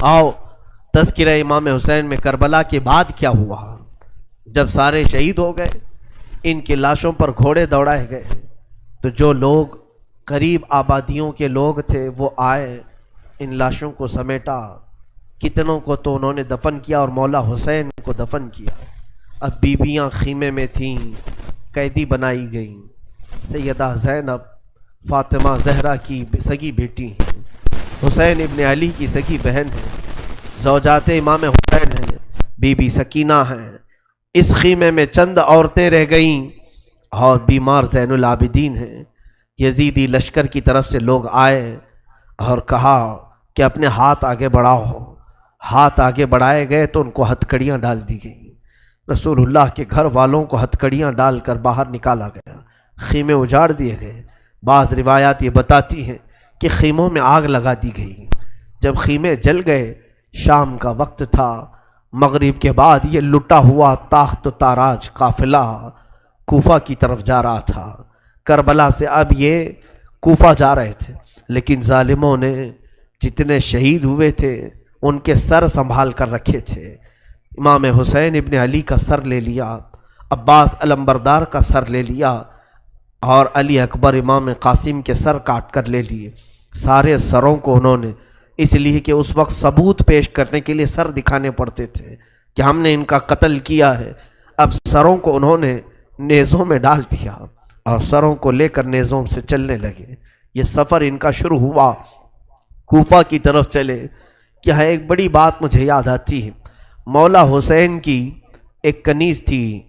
آؤ تذکرہ امام حسین میں کربلا کے بعد کیا ہوا۔ جب سارے شہید ہو گئے، ان کی لاشوں پر گھوڑے دوڑائے گئے، تو جو لوگ قریب آبادیوں کے لوگ تھے وہ آئے، ان لاشوں کو سمیٹا، کتنوں کو تو انہوں نے دفن کیا اور مولا حسین کو دفن کیا۔ اب بیویاں خیمے میں تھیں، قیدی بنائی گئیں۔ سیدہ زینب فاطمہ زہرا کی سگی بیٹی ہیں، حسین ابن علی کی سگی بہن ہے، زوجات امام حسین ہیں، بی بی سکینہ ہیں۔ اس خیمے میں چند عورتیں رہ گئیں اور بیمار زین العابدین ہیں۔ یزیدی لشکر کی طرف سے لوگ آئے اور کہا کہ اپنے ہاتھ آگے بڑھاؤ۔ ہاتھ آگے بڑھائے گئے تو ان کو ہتھکڑیاں ڈال دی گئیں۔ رسول اللہ کے گھر والوں کو ہتھکڑیاں ڈال کر باہر نکالا گیا، خیمے اجاڑ دیے گئے۔ بعض روایات یہ بتاتی ہیں کہ خیموں میں آگ لگا دی گئی۔ جب خیمے جل گئے، شام کا وقت تھا، مغرب کے بعد یہ لٹا ہوا تاخت و تاراج قافلہ کوفہ کی طرف جا رہا تھا۔ کربلا سے اب یہ کوفہ جا رہے تھے، لیکن ظالموں نے جتنے شہید ہوئے تھے ان کے سر سنبھال کر رکھے تھے۔ امام حسین ابن علی کا سر لے لیا، عباس علمبردار کا سر لے لیا، اور علی اکبر امام قاسم کے سر کاٹ کر لے لیے۔ سارے سروں کو انہوں نے، اس لیے کہ اس وقت ثبوت پیش کرنے کے لیے سر دکھانے پڑتے تھے کہ ہم نے ان کا قتل کیا ہے، اب سروں کو انہوں نے نیزوں میں ڈال دیا اور سروں کو لے کر نیزوں سے چلنے لگے۔ یہ سفر ان کا شروع ہوا، کوفہ کی طرف چلے۔ کیا ہے، ایک بڑی بات مجھے یاد آتی ہے۔ مولا حسین کی ایک کنیز تھی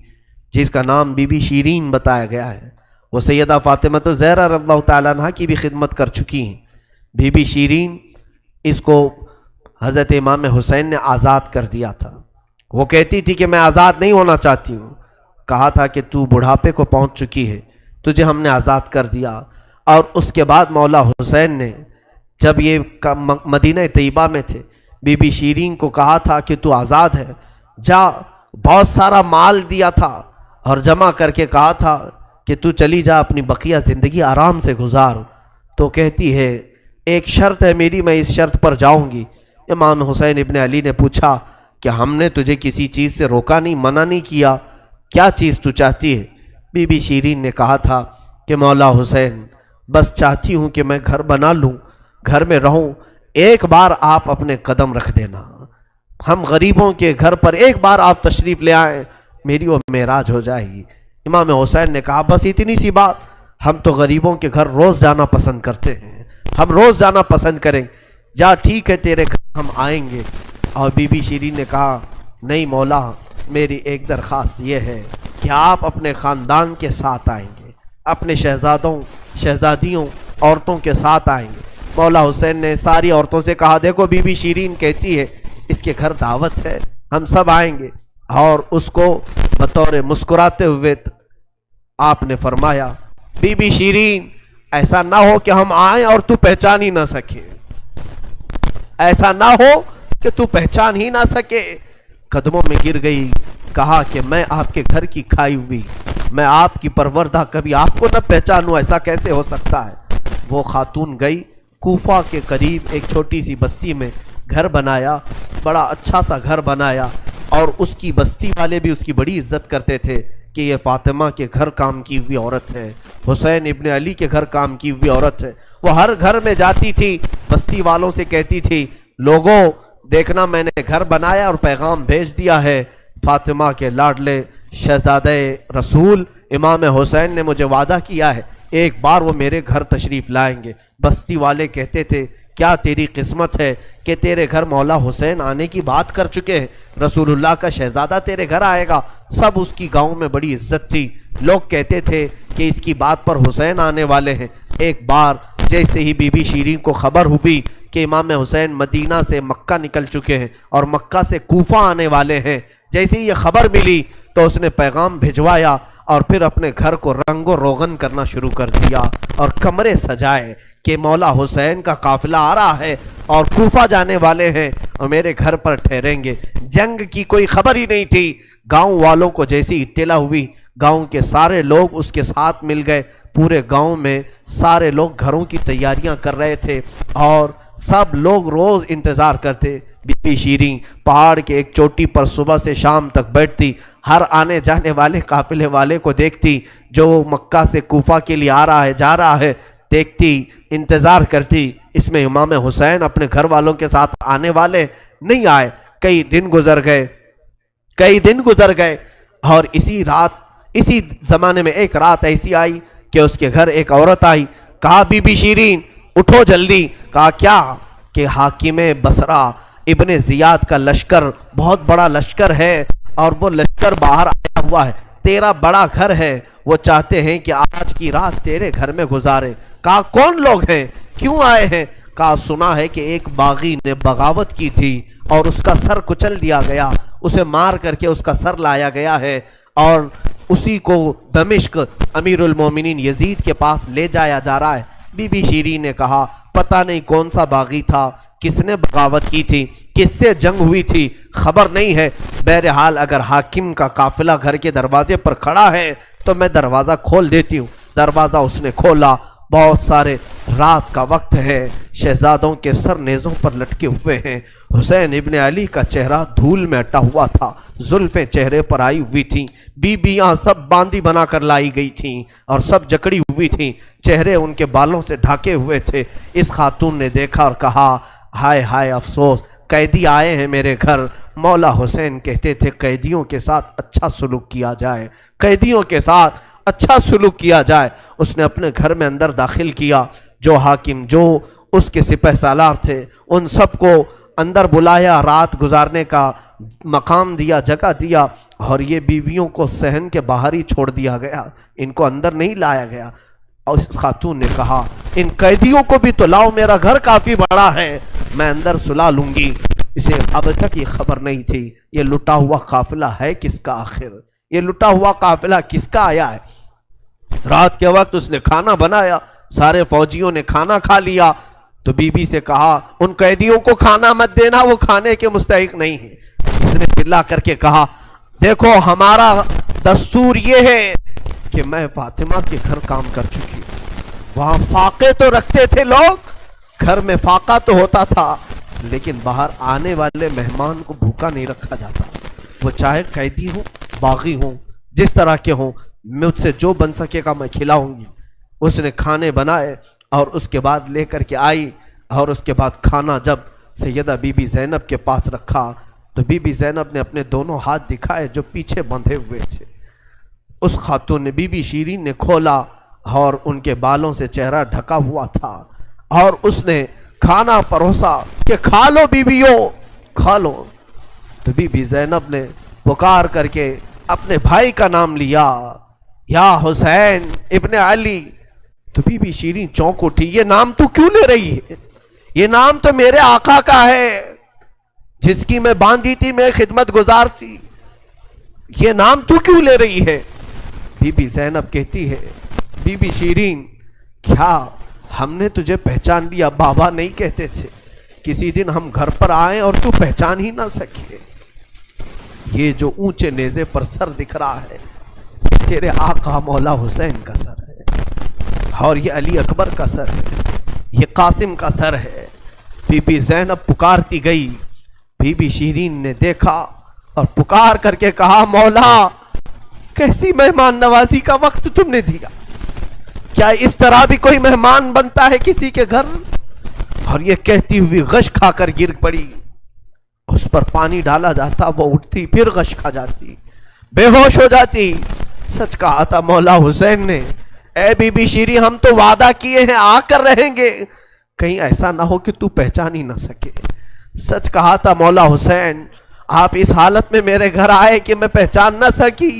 جس کا نام بی بی شیرین بتایا گیا ہے۔ وہ سیدہ فاطمہ زہرا رضی اللہ تعالیٰ عنہ کی بھی خدمت کر چکی ہیں۔ بی بی شیرین، اس کو حضرت امام حسین نے آزاد کر دیا تھا۔ وہ کہتی تھی کہ میں آزاد نہیں ہونا چاہتی ہوں۔ کہا تھا کہ تو بڑھاپے کو پہنچ چکی ہے، تجھے ہم نے آزاد کر دیا۔ اور اس کے بعد مولا حسین نے، جب یہ مدینہ طیبہ میں تھے، بی بی شیرین کو کہا تھا کہ تو آزاد ہے، جا، بہت سارا مال دیا تھا اور جمع کر کے کہا تھا کہ تو چلی جا، اپنی بقیہ زندگی آرام سے گزار۔ تو کہتی ہے ایک شرط ہے میری، میں اس شرط پر جاؤں گی۔ امام حسین ابن علی نے پوچھا کہ ہم نے تجھے کسی چیز سے روکا نہیں، منع نہیں کیا، کیا چیز تو چاہتی ہے؟ بی بی شیرین نے کہا تھا کہ مولا حسین، بس چاہتی ہوں کہ میں گھر بنا لوں، گھر میں رہوں، ایک بار آپ اپنے قدم رکھ دینا، ہم غریبوں کے گھر پر ایک بار آپ تشریف لے آئیں، میری وہ معراج ہو جائے گی۔ امام حسین نے کہا بس اتنی سی بات، ہم تو غریبوں کے گھر روز جانا پسند کرتے ہیں، ہم روز جانا پسند کریں، جا ٹھیک ہے تیرے گھر ہم آئیں گے۔ اور بی بی شیرین نے کہا نہیں مولا، میری ایک درخواست یہ ہے کہ آپ اپنے خاندان کے ساتھ آئیں گے، اپنے شہزادوں شہزادیوں عورتوں کے ساتھ آئیں گے۔ مولا حسین نے ساری عورتوں سے کہا دیکھو بی بی شیرین کہتی ہے اس کے گھر دعوت ہے، ہم سب آئیں گے۔ اور اس کو بطور مسکراتے ہوئے آپ نے فرمایا بی بی شیرین، ایسا نہ ہو کہ ہم آئیں اور تو پہچان ہی نہ سکے، ایسا نہ ہو کہ تو پہچان ہی نہ سکے۔ قدموں میں گر گئی، کہا کہ میں آپ کے گھر کی کھائی ہوئی، میں آپ کی پروردہ، کبھی آپ کو نہ پہچانوں، ایسا کیسے ہو سکتا ہے؟ وہ خاتون گئی، کوفہ کے قریب ایک چھوٹی سی بستی میں گھر بنایا، بڑا اچھا سا گھر بنایا، اور اس کی بستی والے بھی اس کی بڑی عزت کرتے تھے کہ یہ فاطمہ کے گھر کام کی ہوئی عورت ہے، حسین ابن علی کے گھر کام کی ہوئی عورت ہے۔ وہ ہر گھر میں جاتی تھی، بستی والوں سے کہتی تھی لوگوں دیکھنا میں نے گھر بنایا اور پیغام بھیج دیا ہے، فاطمہ کے لاڈلے شہزادے رسول امام حسین نے مجھے وعدہ کیا ہے ایک بار وہ میرے گھر تشریف لائیں گے۔ بستی والے کہتے تھے کیا تیری قسمت ہے کہ تیرے گھر مولا حسین آنے کی بات کر چکے ہیں، رسول اللہ کا شہزادہ تیرے گھر آئے گا۔ سب اس کی گاؤں میں بڑی عزت تھی، لوگ کہتے تھے کہ اس کی بات پر حسین آنے والے ہیں۔ ایک بار جیسے ہی بی بی شیرین کو خبر ہوئی کہ امام حسین مدینہ سے مکہ نکل چکے ہیں اور مکہ سے کوفہ آنے والے ہیں، جیسے ہی یہ خبر ملی تو اس نے پیغام بھجوایا اور پھر اپنے گھر کو رنگ و روغن کرنا شروع کر دیا اور کمرے سجائے کہ مولا حسین کا قافلہ آ رہا ہے اور کوفہ جانے والے ہیں اور میرے گھر پر ٹھہریں گے۔ جنگ کی کوئی خبر ہی نہیں تھی۔ گاؤں والوں کو جیسی اطلاع ہوئی، گاؤں کے سارے لوگ اس کے ساتھ مل گئے۔ پورے گاؤں میں سارے لوگ گھروں کی تیاریاں کر رہے تھے اور سب لوگ روز انتظار کرتے. بی بی شیریں پہاڑ کے ایک چوٹی پر صبح سے شام تک بیٹھتی, ہر آنے جانے والے قافلے والے کو دیکھتی, جو مکہ سے کوفہ کے لیے آ رہا ہے جا رہا ہے دیکھتی, انتظار کرتی. اس میں امام حسین اپنے گھر والوں کے ساتھ آنے والے نہیں آئے. کئی دن گزر گئے اور اسی زمانے میں ایک رات ایسی آئی کہ اس کے گھر ایک عورت آئی. کہا بی بی شیریں اٹھو جلدی. کہا کیا؟ کہ حاکم بصرہ ابن زیاد کا لشکر بہت بڑا لشکر ہے اور وہ لشکر باہر آیا ہوا ہے, تیرا بڑا گھر ہے, وہ چاہتے ہیں کہ آج کی رات تیرے گھر میں گزارے. کہا کون لوگ ہیں, کیوں آئے ہیں؟ کہا سنا ہے کہ ایک باغی نے بغاوت کی تھی اور اس کا سر کچل دیا گیا, اسے مار کر کے اس کا سر لایا گیا ہے اور اسی کو دمشق امیر المومنین یزید کے پاس لے جایا جا رہا ہے. بی بی شیریں نے کہا پتہ نہیں کون سا باغی تھا, کس نے بغاوت کی تھی, کس سے جنگ ہوئی تھی, خبر نہیں ہے. بہرحال اگر حاکم کا قافلہ گھر کے دروازے پر کھڑا ہے تو میں دروازہ کھول دیتی ہوں. دروازہ اس نے کھولا. بہت سارے رات کا وقت ہے, شہزادوں کے سر نیزوں پر لٹکے ہوئے ہیں. حسین ابن علی کا چہرہ دھول میں اٹا ہوا تھا, زلفیں چہرے پر آئی ہوئی تھیں, بیبیاں سب باندی بنا کر لائی گئی تھیں اور سب جکڑی ہوئی تھیں, چہرے ان کے بالوں سے ڈھاکے ہوئے تھے. اس خاتون نے دیکھا اور کہا ہائے ہائے افسوس, قیدی آئے ہیں میرے گھر. مولا حسین کہتے تھے قیدیوں کے ساتھ اچھا سلوک کیا جائے, قیدیوں کے ساتھ اچھا سلوک کیا جائے. اس نے اپنے گھر میں اندر داخل کیا, جو حاکم جو اس کے سپہ سالار تھے ان سب کو اندر بلایا, رات گزارنے کا مقام دیا, جگہ دیا, اور یہ بیویوں کو صحن کے باہر ہی چھوڑ دیا گیا, ان کو اندر نہیں لایا گیا. اور اس خاتون نے کہا ان قیدیوں کو بھی تو لاؤ, میرا گھر کافی بڑا ہے, میں اندر سلا لوں گی. اسے اب تک یہ خبر نہیں تھی یہ لٹا ہوا قافلہ ہے کس کا, آخر یہ لٹا ہوا قافلہ کس کا آیا ہے. رات کے وقت اس نے کھانا بنایا, سارے فوجیوں نے کھانا کھا لیا. تو بی بی سے کہا ان قیدیوں کو کھانا مت دینا, وہ کھانے کے مستحق نہیں ہے. اس نے چلا کر کے کہا دیکھو ہمارا دستور یہ ہے کہ میں فاطمہ کے گھر کام کر چکی ہوں, وہاں فاقے تو رکھتے تھے لوگ, گھر میں فاقہ تو ہوتا تھا, لیکن باہر آنے والے مہمان کو بھوکا نہیں رکھا جاتا, وہ چاہے قیدی ہوں باغی ہوں جس طرح کے ہوں, مجھ سے جو بن سکے گا میں کھلاؤں گی. اس نے کھانے بنائے اور اس کے بعد لے کر کے آئی, اور اس کے بعد کھانا جب سیدہ بی بی زینب کے پاس رکھا تو بی بی زینب نے اپنے دونوں ہاتھ دکھائے جو پیچھے بندھے ہوئے تھے. اس خاتون نے بی بی شیریں نے کھولا اور ان کے بالوں سے چہرہ ڈھکا ہوا تھا, اور اس نے کھانا پروسا کہ کھا لو بیبیوں کھا لو. تو بی بی زینب نے پکار کر کے اپنے بھائی کا نام لیا, یا حسین ابن علی. تو بی بی شیریں چونک اٹھی, یہ نام تو کیوں لے رہی ہے, یہ نام تو میرے آقا کا ہے جس کی میں باندھی تھی, میں خدمت گزار تھی, یہ نام تو کیوں لے رہی ہے. بی بی زینب کہتی ہے بی بی شیریں کیا ہم نے تجھے پہچان لیا, بابا نہیں کہتے تھے کسی دن ہم گھر پر آئیں اور تو پہچان ہی نہ سکے. یہ جو اونچے نیزے پر سر دکھ رہا ہے یہ تیرے آقا مولا حسین کا سر ہے, اور یہ علی اکبر کا سر ہے, یہ قاسم کا سر ہے. بی بی زینب پکارتی گئی. بی بی شیریں نے دیکھا اور پکار کر کے کہا مولا کیسی مہمان نوازی کا وقت تم نے دیا, کیا اس طرح بھی کوئی مہمان بنتا ہے کسی کے گھر. اور یہ کہتی ہوئی غش کھا کر گر پڑی, اس پر پانی ڈالا جاتا, وہ اٹھتی پھر غش کھا جاتی, بے ہوش ہو جاتی. سچ کہا تھا مولا حسین نے, اے بی بی شیریں ہم تو وعدہ کیے ہیں آ کر رہیں گے, کہیں ایسا نہ ہو کہ تو پہچان ہی نہ سکے. سچ کہا تھا مولا حسین, آپ اس حالت میں میرے گھر آئے کہ میں پہچان نہ سکی,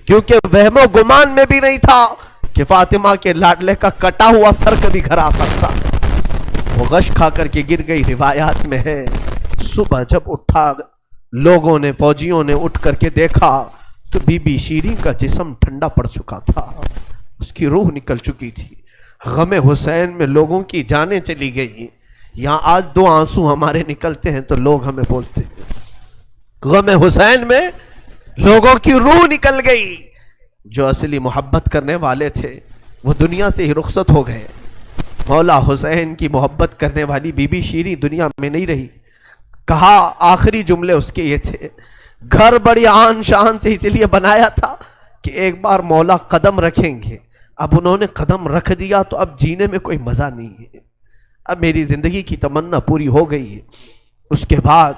کیونکہ وہم و گمان میں بھی نہیں تھا کہ فاطمہ کے لاڈلے کا کٹا ہوا سر کبھی گھر آ سکتا. وہ غش کھا کر کے گر گئی. روایات میں ہے صبح جب اٹھا لوگوں نے, فوجیوں نے اٹھ کر کے دیکھا تو بی بی شیریں کا جسم ٹھنڈا پڑ چکا تھا, اس کی روح نکل چکی تھی. غم حسین میں لوگوں کی جانیں چلی گئی. یہاں آج دو آنسو ہمارے نکلتے ہیں تو لوگ ہمیں بولتے ہیں غم حسین میں لوگوں کی روح نکل گئی. جو اصلی محبت کرنے والے تھے وہ دنیا سے ہی رخصت ہو گئے. مولا حسین کی محبت کرنے والی بی بی شیریں دنیا میں نہیں رہی. کہا آخری جملے اس کے یہ تھے، گھر بڑی آن شان سے اس لیے بنایا تھا کہ ایک بار مولا قدم رکھیں گے. اب انہوں نے قدم رکھ دیا تو اب جینے میں کوئی مزہ نہیں ہے، اب میری زندگی کی تمنا پوری ہو گئی ہے. اس کے بعد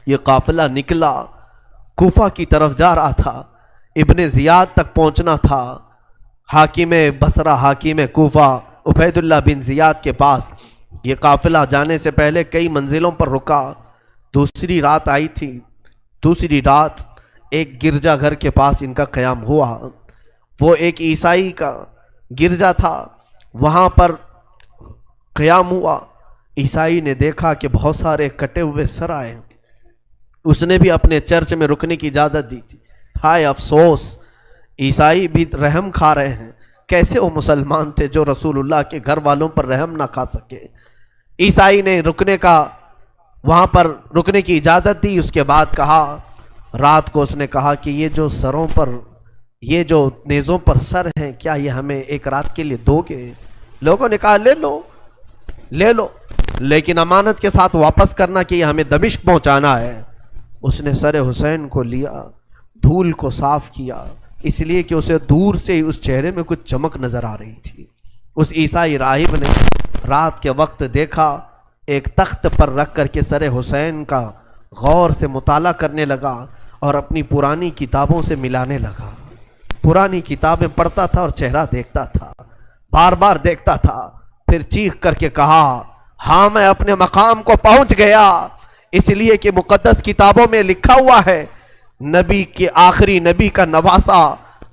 یہ قافلہ نکلا، کوفہ کی طرف جا رہا تھا، ابن زیاد تک پہنچنا تھا. حاکم بصرہ، حاکم کوفہ عبید اللہ بن زیاد کے پاس یہ قافلہ جانے سے پہلے کئی منزلوں پر رکا. دوسری رات آئی تھی. دوسری رات ایک گرجا گھر کے پاس ان کا قیام ہوا. وہ ایک عیسائی کا گرجا تھا، وہاں پر قیام ہوا. عیسائی نے دیکھا کہ بہت سارے کٹے ہوئے سر آئے. اس نے بھی اپنے چرچ میں رکنے کی اجازت دی تھی. ہائے افسوس، عیسائی بھی رحم کھا رہے ہیں. کیسے وہ مسلمان تھے جو رسول اللہ کے گھر والوں پر رحم نہ کھا سکے. عیسائی نے وہاں پر رکنے کی اجازت دی. اس کے بعد کہا، رات کو اس نے کہا کہ یہ جو سروں پر، یہ جو نیزوں پر سر ہیں، کیا یہ ہمیں ایک رات کے لیے دو گے؟ لوگوں نے کہا لے لو لے لو، لیکن امانت کے ساتھ واپس کرنا کہ یہ ہمیں دمشق پہنچانا ہے. اس نے سر حسین کو لیا، دھول کو صاف کیا، اس لیے کہ اسے دور سے اس چہرے میں کچھ چمک نظر آ رہی تھی. اس عیسائی راہب نے رات کے وقت دیکھا، ایک تخت پر رکھ کر کے سر حسین کا غور سے مطالعہ کرنے لگا اور اپنی پرانی کتابوں سے ملانے لگا. پرانی کتابیں پڑھتا تھا اور چہرہ دیکھتا تھا، بار بار دیکھتا تھا. پھر چیخ کر کے کہا، ہاں میں اپنے مقام کو پہنچ گیا، اس لیے کہ مقدس کتابوں میں لکھا ہوا ہے نبی کے آخری نبی کا نواسا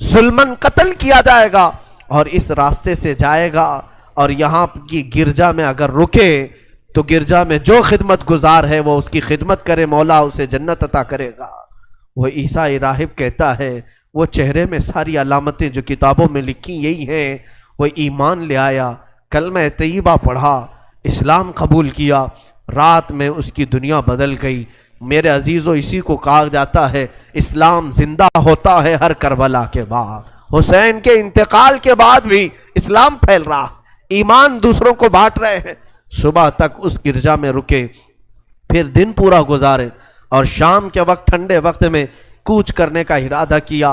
ظلمن قتل کیا جائے گا اور اس راستے سے جائے گا، اور یہاں کی گرجا میں اگر رکے تو گرجا میں جو خدمت گزار ہے وہ اس کی خدمت کرے، مولا اسے جنت عطا کرے گا. وہ عیسائی راہب کہتا ہے وہ چہرے میں ساری علامتیں جو کتابوں میں لکھی یہی ہیں. وہ ایمان لے آیا، کلمہ طیبہ پڑھا، اسلام قبول کیا. رات میں اس کی دنیا بدل گئی. میرے عزیزو، اسی کو کہا جاتا ہے اسلام زندہ ہوتا ہے ہر کربلا کے بعد. حسین کے انتقال کے بعد بھی اسلام پھیل رہا، ایمان دوسروں کو بانٹ رہے ہیں. صبح تک اس گرجا میں رکے، پھر دن پورا گزارے اور شام کے وقت ٹھنڈے وقت میں کوچ کرنے کا ارادہ کیا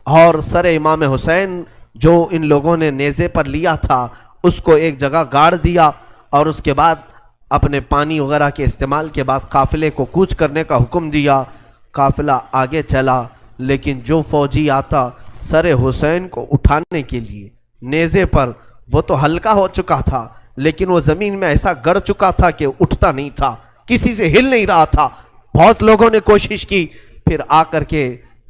اور سر امام حسین جو ان لوگوں نے نیزے پر لیا تھا اس کو ایک جگہ گاڑ دیا، اور اس کے بعد اپنے پانی وغیرہ کے استعمال کے بعد قافلے کو کوچ کرنے کا حکم دیا. قافلہ آگے چلا، لیکن جو فوجی آتا سر حسین کو اٹھانے کے لیے نیزے پر، وہ تو ہلکا ہو چکا تھا لیکن وہ زمین میں ایسا گڑ چکا تھا کہ اٹھتا نہیں تھا، کسی سے ہل نہیں رہا تھا. بہت لوگوں نے کوشش کی. پھر آ کر کے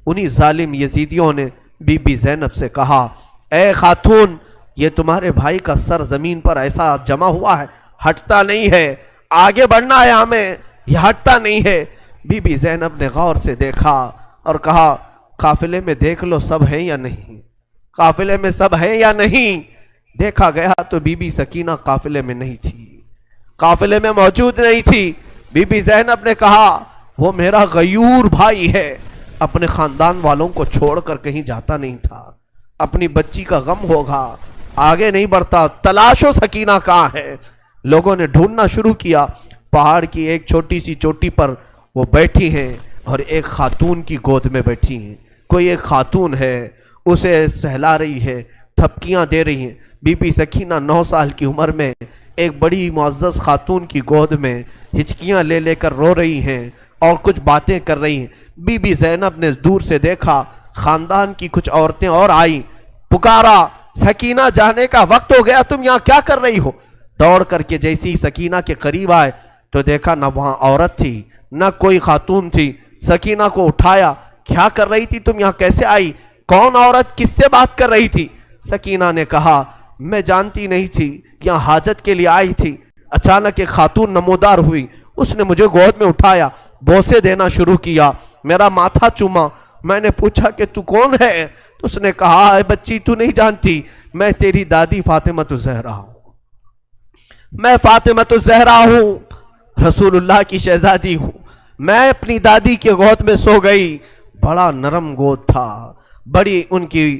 انہی ظالم یزیدیوں نے بی بی زینب سے کہا، اے خاتون، یہ تمہارے بھائی کا سر زمین پر ایسا جمع ہوا ہے، ہٹتا نہیں ہے، آگے بڑھنا ہے ہمیں، یہ ہٹتا نہیں ہے. بی بی زینب نے غور سے دیکھا اور کہا، قافلے میں دیکھ لو سب ہیں یا نہیں، قافلے میں سب ہیں یا نہیں. دیکھا گیا تو بی بی سکینہ قافلے میں نہیں تھی، قافلے میں موجود نہیں تھی. بی بی زینب نے کہا، وہ میرا غیور بھائی ہے، اپنے خاندان والوں کو چھوڑ کر کہیں جاتا نہیں تھا، اپنی بچی کا غم ہوگا، آگے نہیں بڑھتا، تلاشو سکینہ کہاں ہے. لوگوں نے ڈھونڈنا شروع کیا. پہاڑ کی ایک چھوٹی سی چوٹی پر وہ بیٹھی ہیں اور ایک خاتون کی گود میں بیٹھی ہیں. کوئی ایک خاتون ہے، اسے سہلا رہی ہے، تھپکیاں دے رہی ہیں. بی بی سکینہ 9 سال کی عمر میں ایک بڑی معزز خاتون کی گود میں ہچکیاں لے لے کر رو رہی ہیں اور کچھ باتیں کر رہی ہیں. بی بی زینب نے دور سے دیکھا، خاندان کی کچھ عورتیں اور آئیں، پکارا، سکینہ جانے کا وقت ہو گیا، تم یہاں کیا کر رہی ہو. دوڑ کر کے جیسی سکینہ کے قریب آئے تو دیکھا نہ وہاں عورت تھی نہ کوئی خاتون تھی. سکینہ کو اٹھایا، کیا کر رہی تھی تم یہاں، کیسے آئی، کون عورت، کس سے بات کر رہی تھی. سکینہ نے کہا، میں جانتی نہیں تھی، یہاں حاجت کے لیے آئی تھی، اچانک ایک خاتون نمودار ہوئی، اس نے مجھے گود میں اٹھایا، بوسے دینا شروع کیا، میرا ماتھا چوما. میں نے پوچھا کہ تو کون ہے، تو اس نے کہا، اے بچی تو نہیں جانتی، میں تیری دادی فاطمۃ الزہرا ہوں، میں فاطمۃ الزہرا ہوں، رسول اللہ کی شہزادی ہوں. میں اپنی دادی کے گود میں سو گئی، بڑا نرم گود تھا، بڑی ان کی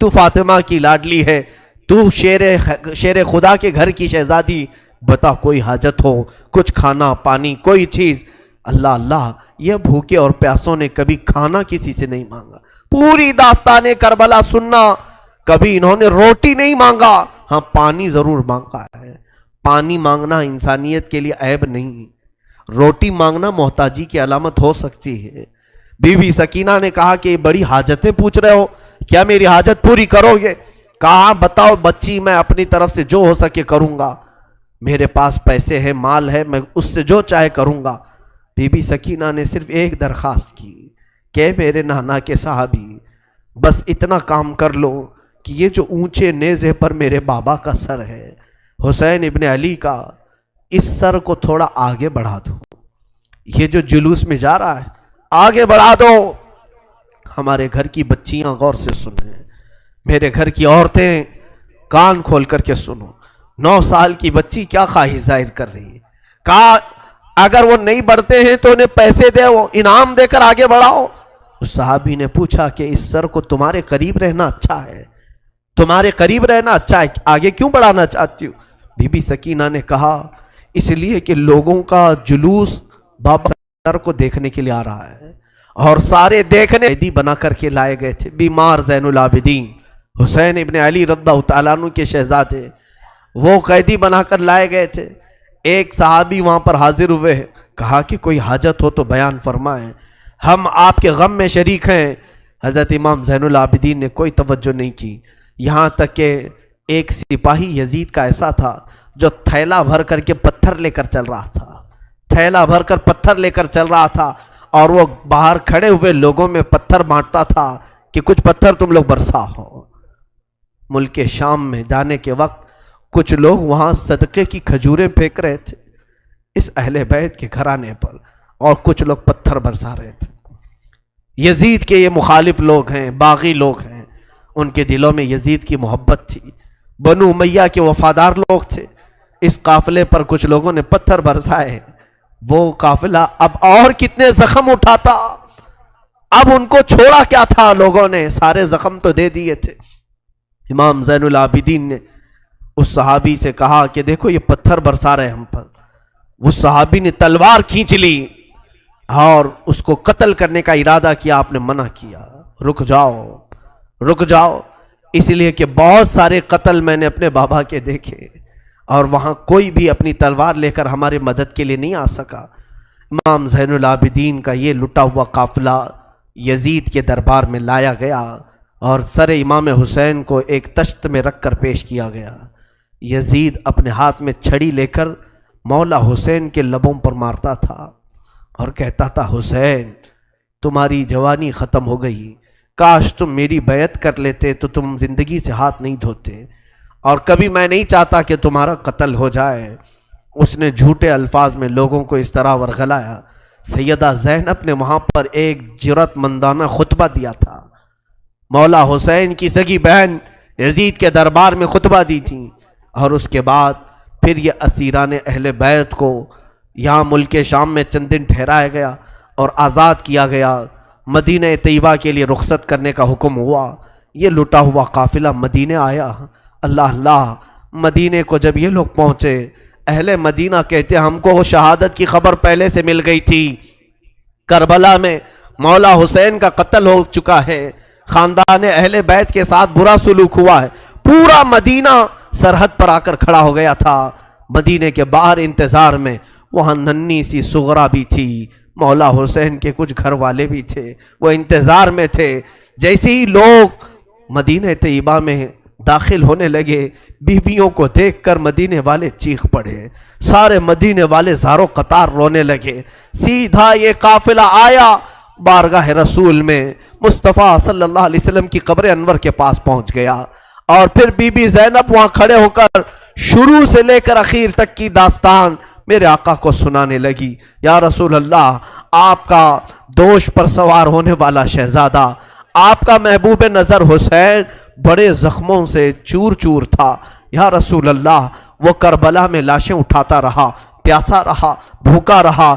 تو فاطمہ کی لاڈلی ہے، تو شیر خدا کے گھر کی شہزادی، بتا کوئی حاجت ہو، کچھ کھانا پانی کوئی چیز۔ اللہ اللہ، یہ بھوکے اور پیاسوں نے کبھی کھانا کسی سے نہیں مانگا۔ پوری داستان کربلا سننا، کبھی انہوں نے روٹی نہیں مانگا، ہاں پانی ضرور مانگا ہے۔ پانی مانگنا انسانیت کے لیے عیب نہیں، روٹی مانگنا محتاجی کی علامت ہو سکتی ہے۔ بی بی سکینہ نے کہا کہ بڑی حاجتیں پوچھ رہے ہو، کیا میری حاجت پوری کرو گے؟ کہا بتاؤ بچی، میں اپنی طرف سے جو ہو سکے کروں گا، میرے پاس پیسے ہیں، مال ہے، میں اس سے جو چاہے کروں گا۔ بی بی سکینہ نے صرف ایک درخواست کی کہ میرے نانا کے صحابی، بس اتنا کام کر لو کہ یہ جو اونچے نیزے پر میرے بابا کا سر ہے، حسین ابن علی کا، اس سر کو تھوڑا آگے بڑھا دو، یہ جو جلوس میں جا رہا ہے آگے بڑھا دو۔ ہمارے گھر کی بچیاں غور سے سنیں، میرے گھر کی عورتیں کان کھول کر کے سنو، 9 سال کی بچی کیا خواہش ظاہر کر رہی ہے۔ کہا اگر وہ نہیں بڑھتے ہیں تو انہیں پیسے دے، وہ انعام دے کر آگے بڑھاؤ۔ اس صحابی نے پوچھا کہ اس سر کو تمہارے قریب رہنا اچھا ہے، تمہارے قریب رہنا اچھا ہے، آگے کیوں بڑھانا چاہتی ہو؟ بی بی سکینہ نے کہا اس لیے کہ لوگوں کا جلوس بابا سر کو دیکھنے کے لیے آ رہا ہے، اور سارے دیکھنے قیدی بنا کر کے لائے گئے تھے۔ بیمار زین العابدین حسین ابن علی رضی اللہ تعالیٰ عنہ کے شہزادے، وہ قیدی بنا کر لائے گئے تھے۔ ایک صحابی وہاں پر حاضر ہوئے، کہا کہ کوئی حاجت ہو تو بیان فرمائیں، ہم آپ کے غم میں شریک ہیں۔ حضرت امام زین العابدین نے کوئی توجہ نہیں کی، یہاں تک کہ ایک سپاہی یزید کا ایسا تھا جو تھیلا بھر کر کے پتھر لے کر چل رہا تھا، تھیلا بھر کر پتھر لے کر چل رہا تھا، اور وہ باہر کھڑے ہوئے لوگوں میں پتھر بانٹتا تھا کہ کچھ پتھر تم لوگ برسا ہو۔ ملک شام میں جانے کے وقت کچھ لوگ وہاں صدقے کی کھجوریں پھینک رہے تھے اس اہل بیت کے گھرانے پر، اور کچھ لوگ پتھر برسا رہے تھے۔ یزید کے یہ مخالف لوگ ہیں، باغی لوگ ہیں، ان کے دلوں میں یزید کی محبت تھی، بنو امیہ کے وفادار لوگ تھے۔ اس قافلے پر کچھ لوگوں نے پتھر برسائے، وہ قافلہ اب اور کتنے زخم اٹھاتا، اب ان کو چھوڑا کیا تھا، لوگوں نے سارے زخم تو دے دیے تھے۔ امام زین العابدین نے اس صحابی سے کہا کہ دیکھو یہ پتھر برسا رہے ہم پر۔ وہ صحابی نے تلوار کھینچ لی اور اس کو قتل کرنے کا ارادہ کیا، آپ نے منع کیا، رک جاؤ رک جاؤ، اس لیے کہ بہت سارے قتل میں نے اپنے بابا کے دیکھے، اور وہاں کوئی بھی اپنی تلوار لے کر ہمارے مدد کے لیے نہیں آ سکا۔ امام زین العابدین کا یہ لٹا ہوا قافلہ یزید کے دربار میں لایا گیا، اور سر امام حسین کو ایک تشت میں رکھ کر پیش کیا گیا۔ یزید اپنے ہاتھ میں چھڑی لے کر مولا حسین کے لبوں پر مارتا تھا اور کہتا تھا حسین تمہاری جوانی ختم ہو گئی، کاش تم میری بیعت کر لیتے تو تم زندگی سے ہاتھ نہیں دھوتے، اور کبھی میں نہیں چاہتا کہ تمہارا قتل ہو جائے۔ اس نے جھوٹے الفاظ میں لوگوں کو اس طرح ورغلایا۔ سیدہ زینب نے وہاں پر ایک جرأت مندانہ خطبہ دیا تھا، مولا حسین کی سگی بہن یزید کے دربار میں خطبہ دی تھی، اور اس کے بعد پھر یہ اسیران اہل بیت کو یہاں ملک شام میں چند دن ٹھہرایا گیا اور آزاد کیا گیا، مدینہ طیبہ کے لیے رخصت کرنے کا حکم ہوا۔ یہ لٹا ہوا قافلہ مدینہ آیا۔ اللہ اللہ، مدینے کو جب یہ لوگ پہنچے، اہل مدینہ کہتے ہم کو وہ شہادت کی خبر پہلے سے مل گئی تھی، کربلا میں مولا حسین کا قتل ہو چکا ہے، خاندان اہل بیت کے ساتھ برا سلوک ہوا ہے۔ پورا مدینہ سرحد پر آ کر کھڑا ہو گیا تھا، مدینے کے باہر انتظار میں۔ وہاں ننھی سی سغرا بھی تھی، مولا حسین کے کچھ گھر والے بھی تھے، وہ انتظار میں تھے۔ جیسے ہی لوگ مدینہ طیبہ میں داخل ہونے لگے، بیویوں کو دیکھ کر مدینے والے چیخ پڑے، سارے مدینے والے زاروں قطار رونے لگے۔ سیدھا یہ قافلہ آیا بارگاہ رسول میں، مصطفیٰ صلی اللہ علیہ وسلم کی قبر انور کے پاس پہنچ گیا، اور پھر بی بی زینب وہاں کھڑے ہو کر شروع سے لے کر اخیر تک کی داستان میرے آقا کو سنانے لگی۔ یا رسول اللہ، آپ کا دوش پر سوار ہونے والا شہزادہ، آپ کا محبوب نظر حسین بڑے زخموں سے چور چور تھا۔ یا رسول اللہ، وہ کربلا میں لاشیں اٹھاتا رہا، پیاسا رہا، بھوکا رہا۔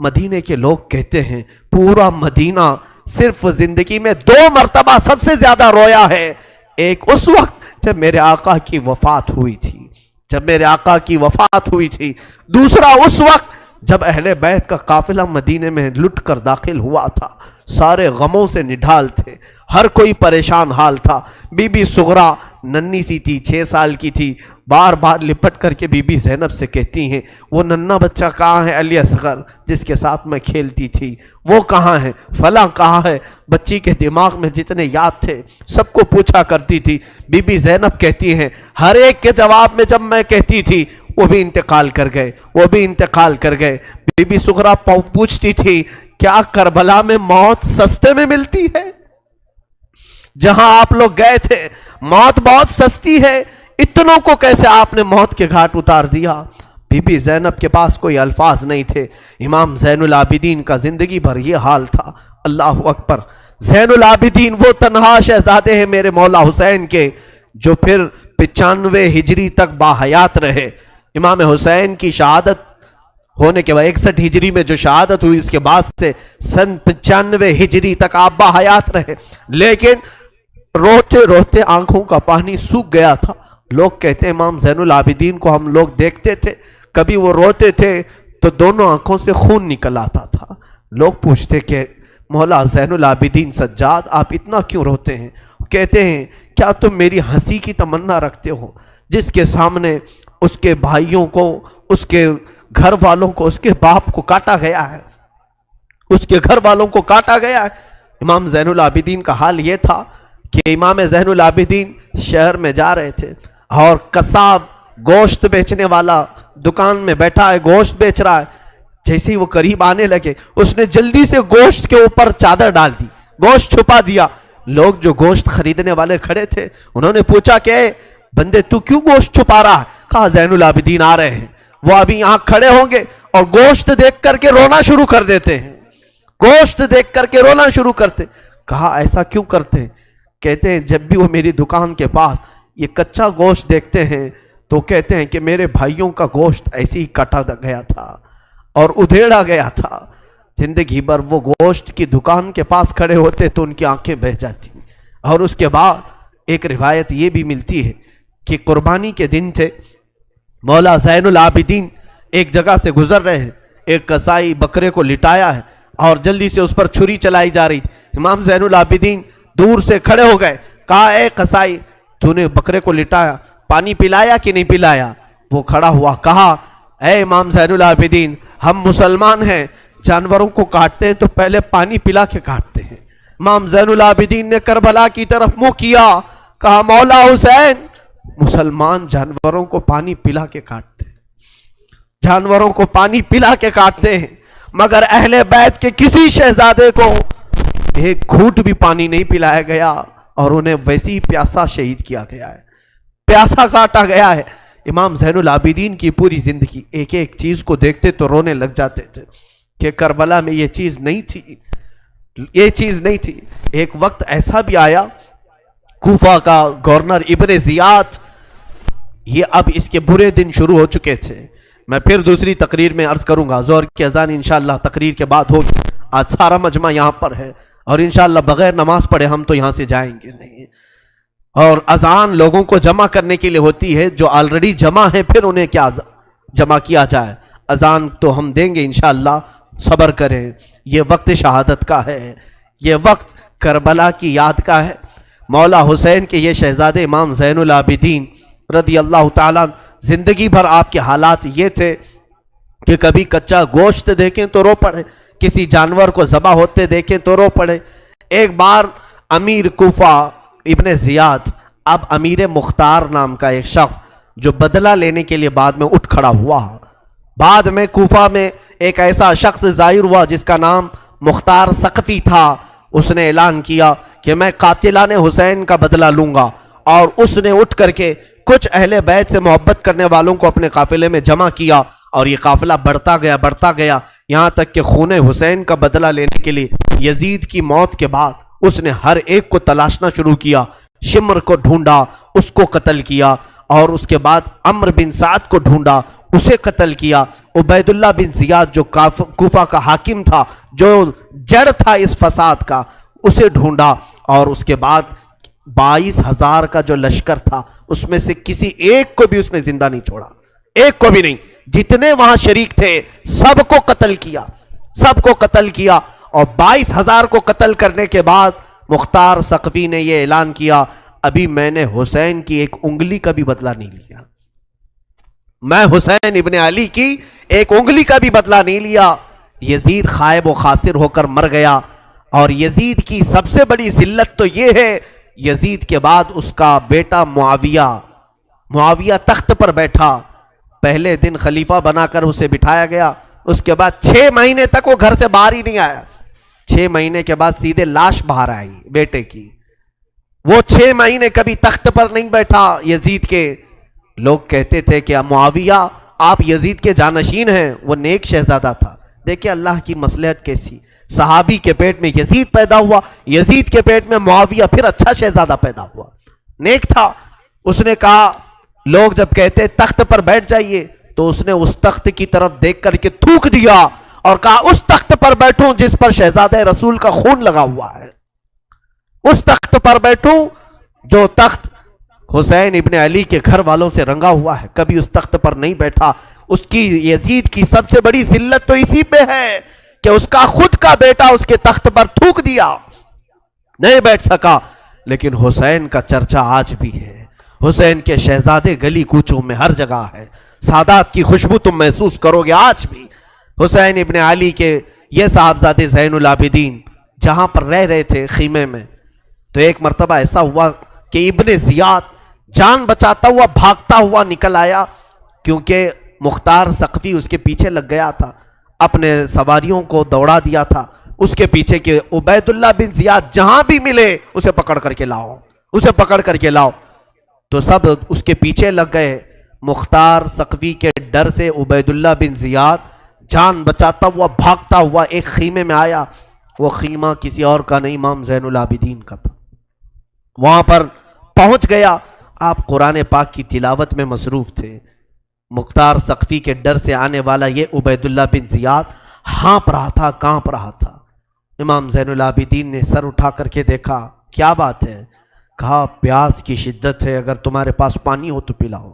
مدینے کے لوگ کہتے ہیں پورا مدینہ صرف زندگی میں 2 مرتبہ سب سے زیادہ رویا ہے ایک اس وقت جب میرے آقا کی وفات ہوئی تھی، جب میرے آقا کی وفات ہوئی تھی، دوسرا اس وقت جب اہل بیت کا قافلہ مدینے میں لٹ کر داخل ہوا تھا، سارے غموں سے نڈھال تھے، ہر کوئی پریشان حال تھا۔ بی بی سغرا ننی سی تھی، 6 سال کی تھی، بار بار لپٹ کر کے بی بی زینب سے کہتی ہیں وہ ننھا بچہ کہاں ہے علی اصغر جس کے ساتھ میں کھیلتی تھی، وہ کہاں ہے، فلاں کہاں ہے۔ بچی کے دماغ میں جتنے یاد تھے سب کو پوچھا کرتی تھی۔ بی بی زینب کہتی ہیں ہر ایک کے جواب میں جب میں کہتی تھی وہ بھی انتقال کر گئے، وہ بھی انتقال کر گئے۔ بی بی سغرا پوچھتی تھی کیا کربلا میں موت سستے میں ملتی ہے؟ جہاں آپ لوگ گئے تھے موت بہت سستی ہے، اتنوں کو کیسے آپ نے موت کے گھاٹ اتار دیا؟ بی بی زینب کے پاس کوئی الفاظ نہیں تھے۔ امام زین العابدین کا زندگی بھر یہ حال تھا۔ اللہ اکبر! زین العابدین وہ تنہا شہزادے ہیں میرے مولا حسین کے جو پھر 95 ہجری تک باحیات رہے۔ امام حسین کی شہادت ہونے کے بعد 61 ہجری میں جو شہادت ہوئی اس کے بعد سے سن 95 ہجری تک آپ باحیات رہے، لیکن روتے روتے آنکھوں کا پانی سوکھ گیا تھا۔ لوگ کہتے ہیں امام زین العابدین کو ہم لوگ دیکھتے تھے، کبھی وہ روتے تھے تو دونوں آنکھوں سے خون نکل آتا تھا۔ لوگ پوچھتے کہ مولا زین العابدین سجاد آپ اتنا کیوں روتے ہیں؟ کہتے ہیں کیا تم میری ہنسی کی تمنا رکھتے ہو؟ جس کے سامنے اس کے بھائیوں کو، اس کے گھر والوں کو، اس کے باپ کو کاٹا گیا ہے، اس کے گھر والوں کو کاٹا گیا ہے۔ امام زین العابدین کا حال یہ تھا کہ امام زین العابدین شہر میں جا رہے تھے اور قصاب گوشت بیچنے والا دکان میں بیٹھا ہے، گوشت بیچ رہا ہے۔ جیسے ہی وہ قریب آنے لگے اس نے جلدی سے گوشت کے اوپر چادر ڈال دی، گوشت چھپا دیا۔ لوگ جو گوشت خریدنے والے کھڑے تھے انہوں نے پوچھا کہ اے بندے تو کیوں گوشت چھپا رہا ہے؟ کہا زین العابدین آ رہے ہیں، وہ ابھی یہاں کھڑے ہوں گے اور گوشت دیکھ کر کے رونا شروع کر دیتے ہیں، گوشت دیکھ کر کے رونا شروع کرتے۔ کہا ایسا کیوں کرتے ہیں؟ کہتے ہیں جب بھی وہ میری دکان کے پاس یہ کچا گوشت دیکھتے ہیں تو کہتے ہیں کہ میرے بھائیوں کا گوشت ایسے ہی کٹا گیا تھا اور ادھیڑا گیا تھا۔ زندگی بھر وہ گوشت کی دکان کے پاس کھڑے ہوتے تو ان کی آنکھیں بہہ جاتی۔ اور اس کے بعد ایک روایت یہ بھی ملتی ہے کہ قربانی کے دن تھے، مولا زین العابدین ایک جگہ سے گزر رہے ہیں، ایک قصائی بکرے کو لٹایا ہے اور جلدی سے اس پر چھری چلائی جا رہی تھی۔ امام زین العابدین دور سے کھڑے ہو گئے، کہا اے قصائی تو نے بکرے کو لٹایا، پانی پلایا کہ نہیں پلایا؟ وہ کھڑا ہوا، کہا اے امام زین العابدین ہم مسلمان ہیں، جانوروں کو کاٹتے ہیں تو پہلے پانی پلا کے کاٹتے ہیں۔ امام زین العابدین نے کربلا کی طرف منہ کیا، کہا مولا حسین مسلمان جانوروں کو پانی پلا کے کاٹتے ہیں، جانوروں کو پانی پلا کے کاٹتے ہیں، مگر اہل بیت کے کسی شہزادے کو ایک گھونٹ بھی پانی نہیں پلایا گیا اور انہیں ویسی ہی پیاسا شہید کیا گیا ہے، پیاسا کاٹا گیا ہے۔ امام زین العابدین کی پوری زندگی ایک ایک چیز کو دیکھتے تو رونے لگ جاتے تھے کہ کربلا میں یہ چیز نہیں تھی، یہ چیز نہیں تھی۔ ایک وقت ایسا بھی آیا، کوفہ کا گورنر ابن زیاد، یہ اب اس کے برے دن شروع ہو چکے تھے۔ میں پھر دوسری تقریر میں عرض کروں گا، ظہر کی اذان انشاءاللہ تقریر کے بعد ہوگی۔ آج سارا مجمع یہاں پر ہے اور انشاءاللہ بغیر نماز پڑھے ہم تو یہاں سے جائیں گے نہیں، اور اذان لوگوں کو جمع کرنے کے لیے ہوتی ہے، جو آلریڈی جمع ہے پھر انہیں کیا جمع کیا جائے۔ اذان تو ہم دیں گے انشاءاللہ، صبر کریں۔ یہ وقت شہادت کا ہے، یہ وقت کربلا کی یاد کا ہے۔ مولا حسین کے یہ شہزادے امام زین العابدین رضی اللہ تعالیٰ، زندگی بھر آپ کے حالات یہ تھے کہ کبھی کچا گوشت دیکھیں تو رو پڑے، کسی جانور کو ذبح ہوتے دیکھیں تو رو پڑے۔ ایک بار امیر کوفہ ابن زیاد، اب امیر مختار نام کا ایک شخص جو بدلہ لینے کے لیے بعد میں اٹھ کھڑا ہوا، بعد میں کوفہ میں ایک ایسا شخص ظاہر ہوا جس کا نام مختار ثقفی تھا، اس نے اعلان کیا کہ میں قاتلان حسین کا بدلہ لوں گا، اور اس نے اٹھ کر کے کچھ اہل بیت سے محبت کرنے والوں کو اپنے قافلے میں جمع کیا، اور یہ قافلہ بڑھتا گیا یہاں تک کہ خون حسین کا بدلہ لینے کے لیے یزید کی موت کے بعد اس نے ہر ایک کو تلاشنا شروع کیا۔ شمر کو ڈھونڈا، اس کو قتل کیا، اور اس کے بعد عمرو بن سعد کو ڈھونڈا، اسے قتل کیا۔ عبید اللہ بن زیاد جو کوفہ کا حاکم تھا، جو جڑ تھا اس فساد کا، اسے ڈھونڈا، اور اس کے بعد 22,000 کا جو لشکر تھا اس میں سے کسی ایک کو بھی اس نے زندہ نہیں چھوڑا، ایک کو بھی نہیں. جتنے وہاں شریک تھے سب کو قتل کیا، سب کو قتل کیا. اور 22,000 کو قتل کرنے کے بعد مختار ثقفی نے یہ اعلان کیا، ابھی میں نے حسین کی ایک انگلی کا بھی بدلہ نہیں لیا، میں حسین ابن علی کی ایک انگلی کا بھی بدلہ نہیں لیا. یزید خائب و خاسر ہو کر مر گیا. اور یزید کی سب سے بڑی ذلت تو یہ ہے، یزید کے بعد اس کا بیٹا معاویہ تخت پر بیٹھا. پہلے دن خلیفہ بنا کر اسے بٹھایا گیا، اس کے بعد 6 مہینے تک وہ گھر سے باہر ہی نہیں آیا. 6 مہینے کے بعد سیدھے لاش باہر آئی بیٹے کی. وہ 6 مہینے کبھی تخت پر نہیں بیٹھا یزید کے. لوگ کہتے تھے کہ معاویہ آپ یزید کے جانشین ہیں. وہ نیک شہزادہ تھا. دیکھیں اللہ کی مصلحت کیسی، صحابی کے پیٹ میں یزید پیدا ہوا، یزید کے پیٹ میں معاویہ، پھر اچھا شہزادہ پیدا ہوا، نیک تھا. اس نے کہا، لوگ جب کہتے تخت پر بیٹھ جائیے تو اس نے اس تخت کی طرف دیکھ کر کے تھوک دیا اور کہا اس تخت پر بیٹھوں جس پر شہزادہ رسول کا خون لگا ہوا ہے، اس تخت پر بیٹھوں جو تخت حسین ابن علی کے گھر والوں سے رنگا ہوا ہے. کبھی اس تخت پر نہیں بیٹھا. اس کی یزید کی سب سے بڑی ذلت تو اسی پہ ہے کہ اس کا خود کا بیٹا اس کے تخت پر تھوک دیا، نہیں بیٹھ سکا. لیکن حسین کا چرچا آج بھی ہے. حسین کے شہزادے گلی کوچوں میں ہر جگہ ہے. سادات کی خوشبو تم محسوس کرو گے آج بھی. حسین ابن علی کے یہ صاحبزادے زین العابدین جہاں پر رہ رہے تھے خیمے میں، تو ایک مرتبہ ایسا ہوا کہ ابن زیاد جان بچاتا ہوا بھاگتا ہوا نکل آیا، کیونکہ مختار ثقفی اس کے پیچھے لگ گیا تھا، اپنے سواریوں کو دوڑا دیا تھا اس کے پیچھے کہ عبید اللہ بن زیاد جہاں بھی ملے اسے پکڑ کر کے لاؤ، اسے پکڑ کر کے لاؤ. تو سب اس کے پیچھے لگ گئے. مختار ثقفی کے ڈر سے عبید اللہ بن زیاد جان بچاتا ہوا بھاگتا ہوا ایک خیمے میں آیا. وہ خیمہ کسی اور کا نہیں، امام زین العابدین کا تھا. وہاں پر پہنچ گیا. آپ قرآن پاک کی تلاوت میں مصروف تھے. مختار ثقفی کے ڈر سے آنے والا یہ عبید اللہ بن زیاد ہانپ رہا تھا، کانپ رہا تھا. امام زین العابدین نے سر اٹھا کر کے دیکھا، کیا بات ہے؟ کہا پیاس کی شدت ہے، اگر تمہارے پاس پانی ہو تو پلاؤ.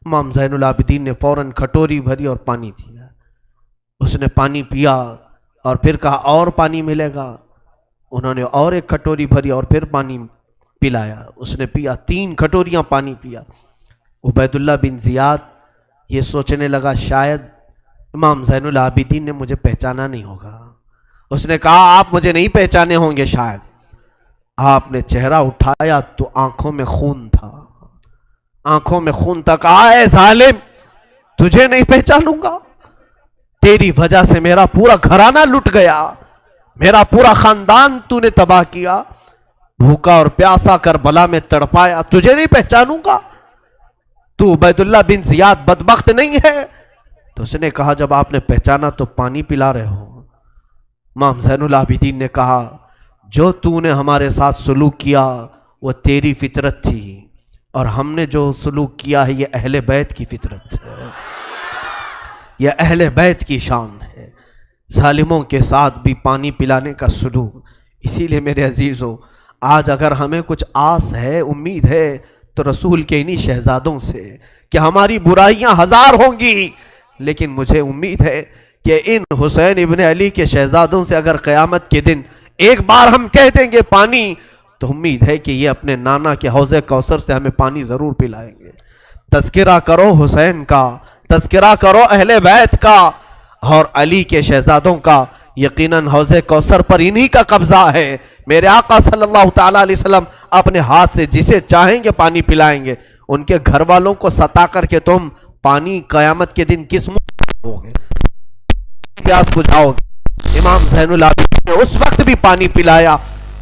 امام زین العابدین نے فوراً کھٹوری بھری اور پانی دیا. اس نے پانی پیا اور پھر کہا اور پانی ملے گا. انہوں نے اور ایک کھٹوری بھری اور پھر پانی پلایا. اس نے پیا، 3 کھٹوریاں پانی پیا. عبید اللہ بن زیاد یہ سوچنے لگا شاید امام زین العابدین نے مجھے پہچانا نہیں ہوگا. اس نے کہا آپ مجھے نہیں پہچانے ہوں گے شاید. آپ نے چہرہ اٹھایا تو آنکھوں میں خون تھا، آنکھوں میں خون تھا. کہا اے ظالم، تجھے نہیں پہچانوں گا؟ تیری وجہ سے میرا پورا گھرانہ لٹ گیا، میرا پورا خاندان تو نے تباہ کیا، بھوکا اور پیاسا کربلا میں تڑپایا، تجھے نہیں پہچانوں گا؟ تو عبید اللہ بن زیاد بدبخت نہیں ہے؟ تو اس نے کہا جب آپ نے پہچانا تو پانی پلا رہے ہو. امام زین العابدین نے کہا جو تو نے ہمارے ساتھ سلوک کیا وہ تیری فطرت تھی، اور ہم نے جو سلوک کیا ہے یہ اہل بیت کی فطرت ہے، یہ اہل بیت کی شان ہے. ظالموں کے ساتھ بھی پانی پلانے کا سلوک. اسی لیے میرے عزیزو، آج اگر ہمیں کچھ آس ہے، امید ہے، تو رسول کے انہی شہزادوں سے کہ ہماری برائیاں 1000 ہوں گی، لیکن مجھے امید ہے کہ ان حسین ابن علی کے شہزادوں سے اگر قیامت کے دن ایک بار ہم کہہ دیں گے پانی، تو امید ہے کہ یہ اپنے نانا کے حوض کوثر سے ہمیں پانی ضرور پلائیں گے. تذکرہ کرو حسین کا، تذکرہ کرو اہل بیت کا اور علی کے شہزادوں کا. یقیناً حوض کوثر پر انہی کا قبضہ ہے. میرے آقا صلی اللہ تعالیٰ علیہ وسلم اپنے ہاتھ سے جسے چاہیں گے پانی پلائیں گے. ان کے گھر والوں کو ستا کر کے تم پانی قیامت کے دن کس منہ ہوگے، پیاس بجھاؤ گے؟ امام زین العابدین نے اس وقت بھی پانی پلایا.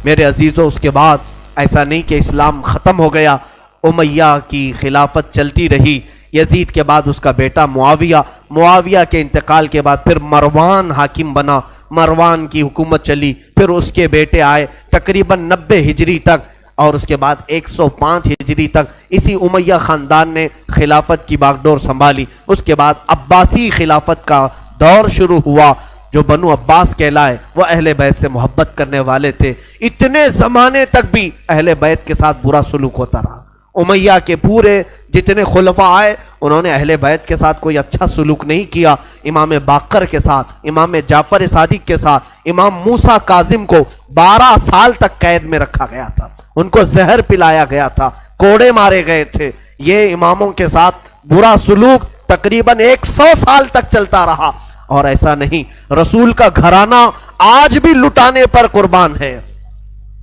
میرے عزیزوں، اس کے بعد ایسا نہیں کہ اسلام ختم ہو گیا. امیہ کی خلافت چلتی رہی. یزید کے بعد اس کا بیٹا معاویہ کے انتقال کے بعد پھر مروان حاکم بنا. مروان کی حکومت چلی. پھر اس کے بیٹے آئے تقریباً 90 ہجری تک، اور اس کے بعد 105 ہجری تک اسی امیہ خاندان نے خلافت کی باغڈور سنبھالی. اس کے بعد عباسی خلافت کا دور شروع ہوا جو بنو عباس کہلائے وہ اہل بیت سے محبت کرنے والے تھے. اتنے زمانے تک بھی اہل بیت کے ساتھ برا سلوک ہوتا رہا. امیہ کے پورے جتنے خلفاء آئے انہوں نے اہل بیت کے ساتھ کوئی اچھا سلوک نہیں کیا. امام باقر کے ساتھ، امام جعفر صادق کے ساتھ، امام موسیٰ کاظم کو 12 سال تک قید میں رکھا گیا تھا، ان کو زہر پلایا گیا تھا، کوڑے مارے گئے تھے. یہ اماموں کے ساتھ برا سلوک تقریباً 100 سال تک چلتا رہا. اور ایسا نہیں، رسول کا گھرانہ آج بھی لٹانے پر قربان ہے.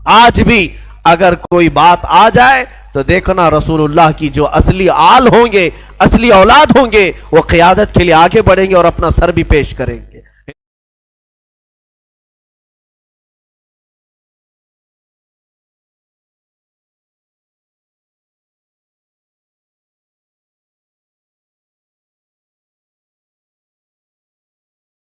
آج بھی اگر کوئی بات آ جائے تو دیکھنا رسول اللہ کی جو اصلی آل ہوں گے، اصلی اولاد ہوں گے، وہ قیادت کے لیے آگے بڑھیں گے اور اپنا سر بھی پیش کریں گے.